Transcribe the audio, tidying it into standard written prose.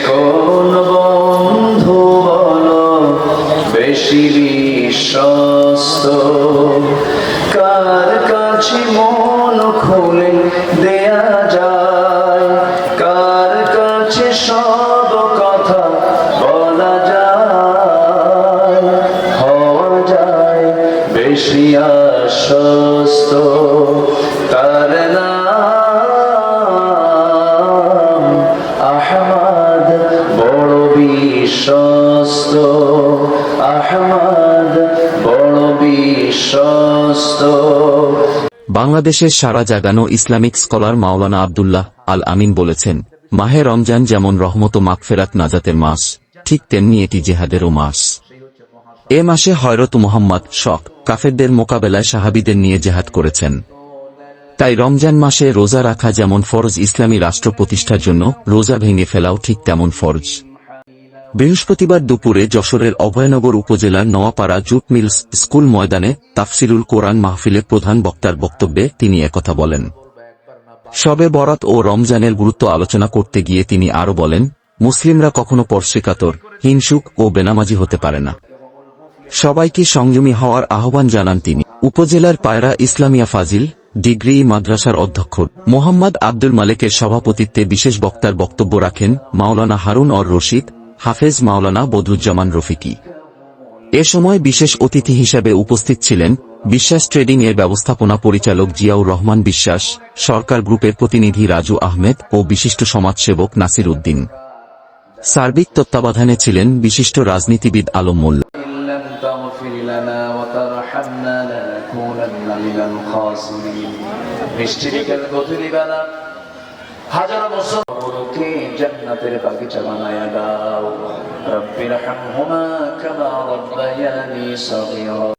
কোন বন্ধু বলো বেশি বিশ্বস্ত, কার কাছে মন খুলে দেয়া যায়, কার কাছে সব কথা বলা যায়, হওয়া যায় বেশি আশ্বস্ত। তার নাম আহমদ, বড় বিশ্বস্ত। আহমদ বড় বিশ্বস্ত। বাংলাদেশের সারা জাগানো ইসলামিক স্কলার মাওলানা আব্দুল্লাহ আল আমিন বলেছেন, মাহে রমজান যেমন রহমত ও মাগফিরাত নাজাতের মাস, ঠিক তেমনি এটি জেহাদেরও মাস। এ মাসে হযরত মুহাম্মদ কাফেরদের মোকাবেলায় সাহাবীদের নিয়ে জেহাদ করেছেন। তাই রমজান মাসে রোজা রাখা যেমন ফরজ, ইসলামী রাষ্ট্র প্রতিষ্ঠার জন্য রোজা ভেঙে ফেলাও ঠিক তেমন ফরজ। বৃহস্পতিবার দুপুরে যশোরের অভয়নগর উপজেলার নোয়াপাড়া জুট মিলস স্কুল ময়দানে তাফসিরুল কোরআন মাহফিলে প্রধান বক্তার বক্তব্যে তিনি একথা বলেন। শবে বরাত ও রমজানের গুরুত্ব আলোচনা করতে গিয়ে তিনি আরও বলেন, মুসলিমরা কখনো পরশিকাতর, হিংসুক ও বেনামাজি হতে পারে না। সবাইকে সংযমী হওয়ার আহ্বান জানান তিনি। উপজেলার পায়রা ইসলামিয়া ফাজিল ডিগ্রি মাদ্রাসার অধ্যক্ষ মোহাম্মদ আব্দুল মালেকের সভাপতিত্বে বিশেষ বক্তার বক্তব্য রাখেন মাওলানা হারুন অর রশিদ, হাফেজ মাওলানা বদরুজ্জামান রফিকি। এ সময় বিশেষ অতিথি হিসেবে উপস্থিত ছিলেন বিশ্বাস ট্রেডিং এর ব্যবস্থাপনা পরিচালক জিয়াউর রহমান বিশ্বাস, সরকার গ্রুপের প্রতিনিধি রাজু আহমেদ ও বিশিষ্ট সমাজসেবক নাসির উদ্দিন। সার্বিক তত্ত্বাবধানে ছিলেন বিশিষ্ট রাজনীতিবিদ আলম মোল্লা। হাজারো বছরকে জান্নাতের বাগিচা বানায়া দাও। রব্বিরহামহুমা কামা রাব্বায়ানি সগীরা।